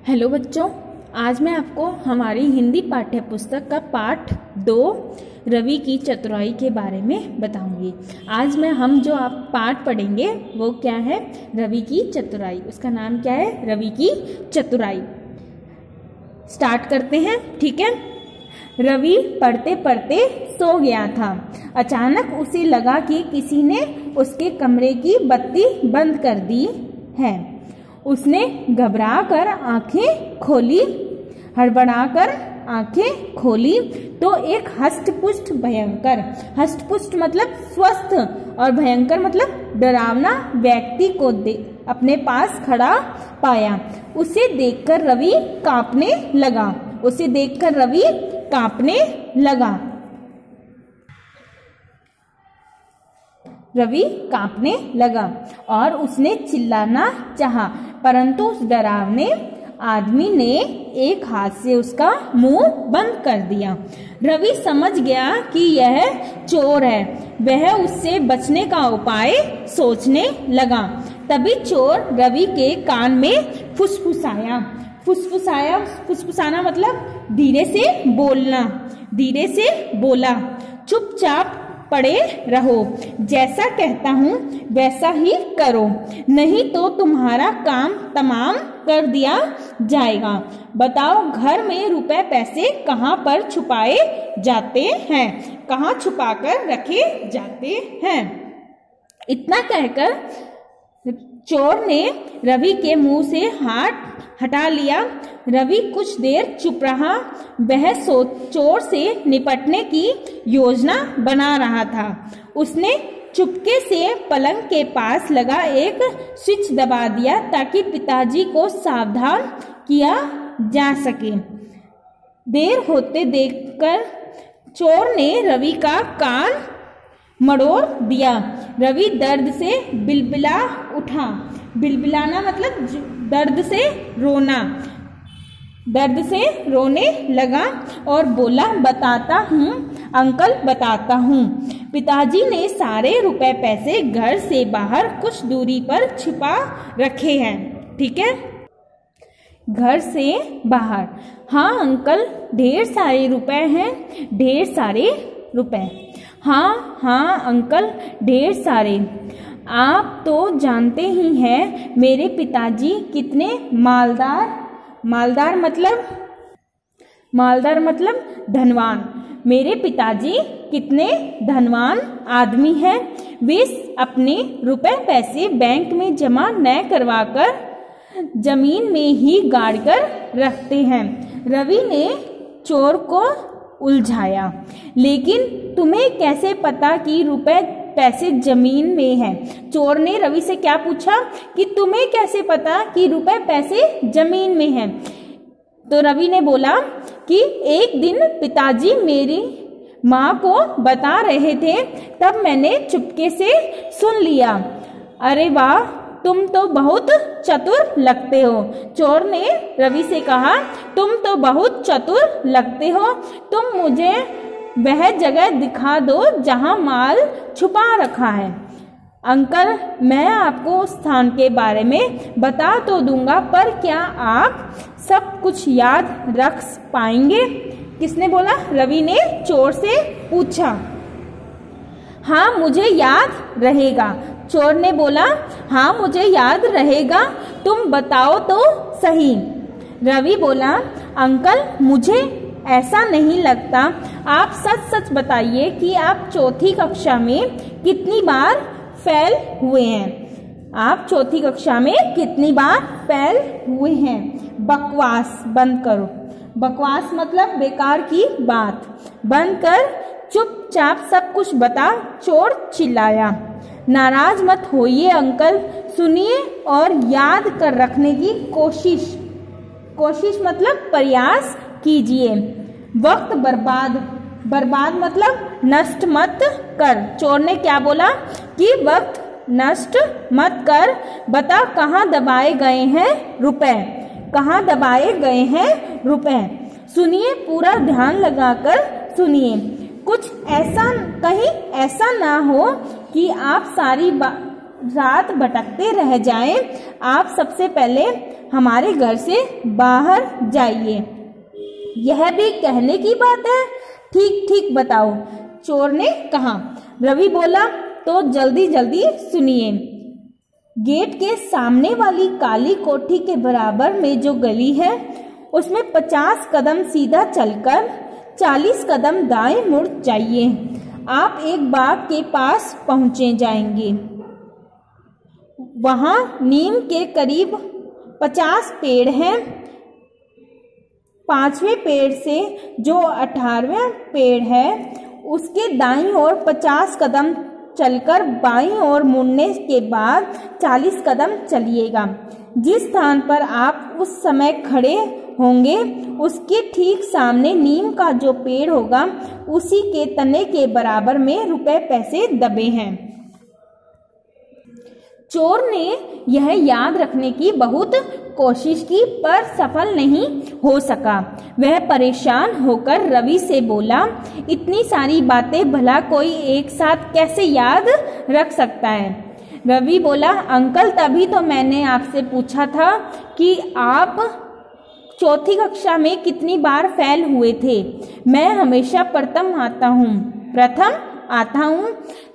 Hello बच्चों, आज मैं आपको हमारी हिंदी पाठ्य पुस्तक का पाठ 2 रवि की चतुराई के बारे में बताऊंगी। आज हम जो आप पाठ पढ़ेंगे वो क्या है? रवि की चतुराई। उसका नाम क्या है? रवि की चतुराई। स्टार्ट करते हैं, ठीक है। रवि पढ़ते पढ़ते सो गया था। अचानक उसे लगा कि किसी ने उसके कमरे की बत्ती बंद कर दी है। उसने घबराकर आंखें खोली, हड़बड़ाकर आंखें खोली तो एक हष्ट-पुष्ट भयंकर, हष्ट-पुष्ट मतलब स्वस्थ और भयंकर मतलब डरावना व्यक्ति को अपने पास खड़ा पाया। उसे देखकर रवि कांपने लगा। उसे देखकर रवि कांपने लगा। रवि कांपने लगा और उसने चिल्लाना चाहा, परंतु उस डरावने आदमी ने एक हाथ से उसका मुंह बंद कर दिया। रवि समझ गया कि यह चोर है। वह उससे बचने का उपाय सोचने लगा। तभी चोर रवि के कान में फुसफुसाया। फुसफुसाना मतलब धीरे से बोलना। धीरे से बोला, चुपचाप पड़े रहो, जैसा कहता हूँ वैसा ही करो, नहीं तो तुम्हारा काम तमाम कर दिया जाएगा। बताओ, घर में रुपए पैसे कहाँ पर छुपाए जाते हैं? कहाँ छुपा कर रखे जाते हैं? इतना कहकर चोर ने रवि के मुंह से हाथ हटा लिया। रवि कुछ देर चुप रहा। वह चोर से निपटने की योजना बना रहा था। उसने चुपके से पलंग के पास लगा एक स्विच दबा दिया ताकि पिताजी को सावधान किया जा सके। देर होते देखकर चोर ने रवि का कान मरोड़ दिया। रवि दर्द से बिलबिला उठा। बिलबिलाना मतलब दर्द से रोना। दर्द से रोने लगा और बोला, बताता हूँ अंकल, बताता हूँ। पिताजी ने सारे रुपए पैसे घर से बाहर कुछ दूरी पर छिपा रखे हैं, ठीक है। घर से बाहर। हाँ अंकल, ढेर सारे रुपए हैं, ढेर सारे रुपए। हाँ अंकल, ढेर सारे। आप तो जानते ही हैं मेरे पिताजी कितने मालदार मतलब धनवान। मेरे पिताजी कितने धनवान आदमी हैं। वे अपने रुपए पैसे बैंक में जमा न करवाकर जमीन में ही गाड़ कर रखते हैं। रवि ने चोर को उलझाया, लेकिन तुम्हें कैसे पता कि रुपए पैसे जमीन में हैं? चोर ने रवि से क्या पूछा कि तुम्हें कैसे पता कि रुपए पैसे जमीन में हैं? तो रवि ने बोला कि एक दिन पिताजी मेरी माँ को बता रहे थे, तब मैंने चुपके से सुन लिया। अरे वाह, तुम तो बहुत चतुर लगते हो। चोर ने रवि से कहा, तुम तो बहुत चतुर लगते हो। तुम मुझे वह जगह दिखा दो जहां माल छुपा रखा है। अंकल, मैं आपको उस स्थान के बारे में बता तो दूंगा, पर क्या आप सब कुछ याद रख पाएंगे? किसने बोला? रवि ने चोर से पूछा। हाँ मुझे याद रहेगा। चोर ने बोला, हाँ मुझे याद रहेगा, तुम बताओ तो सही। रवि बोला, अंकल मुझे ऐसा नहीं लगता। आप सच बताइए कि आप चौथी कक्षा में कितनी बार फेल हुए हैं? आप चौथी कक्षा में कितनी बार फेल हुए हैं? बकवास बंद करो। बकवास मतलब बेकार की बात। बंद कर, चुपचाप सब कुछ बता, चोर चिल्लाया। नाराज मत होइए अंकल, सुनिए और याद कर रखने की कोशिश मतलब प्रयास कीजिए। वक्त बर्बाद मतलब नष्ट मत कर। चोर ने क्या बोला कि वक्त नष्ट मत कर। बता, कहाँ दबाए गए हैं रुपए? कहाँ दबाए गए हैं रुपए? सुनिए, पूरा ध्यान लगाकर सुनिए। कुछ कहीं ऐसा ना हो कि आप सारी रात भटकते रह जाएं। आप सबसे पहले हमारे घर से बाहर जाइए। यह भी कहने की बात है, ठीक ठीक बताओ, चोर ने कहा। रवि बोला, तो जल्दी जल्दी सुनिए। गेट के सामने वाली काली कोठी के बराबर में जो गली है, उसमें 50 कदम सीधा चलकर 40 कदम दाएं मुड़ जाइए। आप एक बाग के पास पहुंचे जाएंगे। वहां नीम के करीब 50 पेड़ हैं। 5वें पेड़ से जो 18वां पेड़ है, उसके दाईं ओर 50 कदम चलकर बाईं ओर मुड़ने के बाद 40 कदम चलिएगा। जिस स्थान पर आप उस समय खड़े होंगे, उसके ठीक सामने नीम का जो पेड़ होगा, उसी के तने के बराबर में रुपए पैसे दबे हैं। चोर ने यह याद रखने की बहुत कोशिश की, पर सफल नहीं हो सका। वह परेशान होकर रवि से बोला, इतनी सारी बातें भला कोई एक साथ कैसे याद रख सकता है? रवि बोला, अंकल, तभी तो मैंने आपसे पूछा था कि आप चौथी कक्षा में कितनी बार फेल हुए थे। मैं हमेशा प्रथम आता हूँ,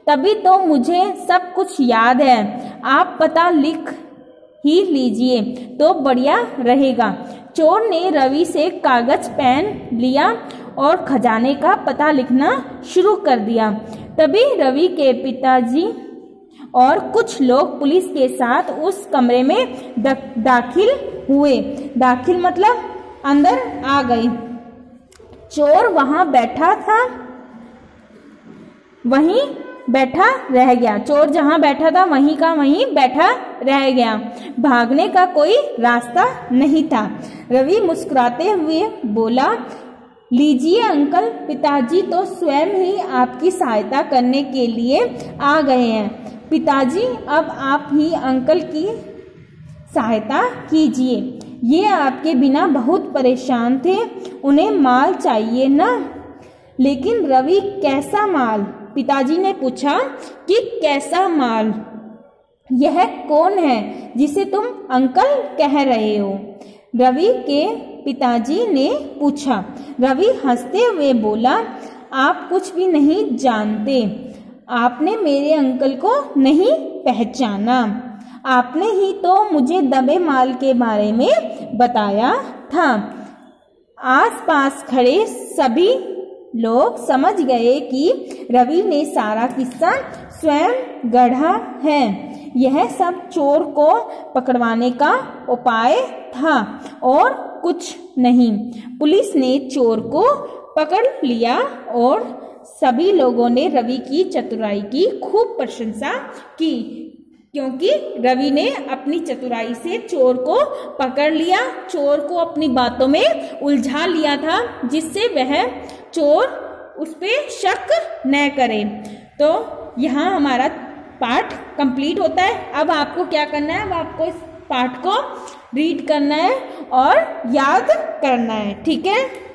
तभी तो मुझे सब कुछ याद है। आप पता लिख ही लीजिए तो बढ़िया रहेगा। चोर ने रवि से कागज पेन लिया और खजाने का पता लिखना शुरू कर दिया। तभी रवि के पिताजी और कुछ लोग पुलिस के साथ उस कमरे में दाखिल हुए। दाखिल मतलब अंदर आ गए। चोर वहां बैठा था, वहीं बैठा रह गया। चोर जहां बैठा था वहीं का वहीं बैठा रह गया। भागने का कोई रास्ता नहीं था। रवि मुस्कुराते हुए बोला, लीजिए अंकल, पिताजी तो स्वयं ही आपकी सहायता करने के लिए आ गए हैं। पिताजी, अब आप ही अंकल की सहायता कीजिए। ये आपके बिना बहुत परेशान थे, उन्हें माल चाहिए ना। लेकिन रवि, कैसा माल? पिताजी ने पूछा कि कैसा माल? यह कौन है जिसे तुम अंकल कह रहे हो? रवि के पिताजी ने पूछा। रवि हंसते हुए बोला, आप कुछ भी नहीं जानते। आपने मेरे अंकल को नहीं पहचाना। आपने ही तो मुझे दबे माल के बारे में बताया था। आसपास खड़े सभी लोग समझ गए कि रवि ने सारा किस्सा स्वयं गढ़ा है। यह सब चोर को पकड़वाने का उपाय था और कुछ नहीं। पुलिस ने चोर को पकड़ लिया और सभी लोगों ने रवि की चतुराई की खूब प्रशंसा की, क्योंकि रवि ने अपनी चतुराई से चोर को पकड़ लिया, चोर को अपनी बातों में उलझा लिया था, जिससे वह चोर उस पे शक न करे। तो यहाँ हमारा पाठ कंप्लीट होता है। अब आपको क्या करना है? अब आपको इस पाठ को रीड करना है और याद करना है। ठीक है।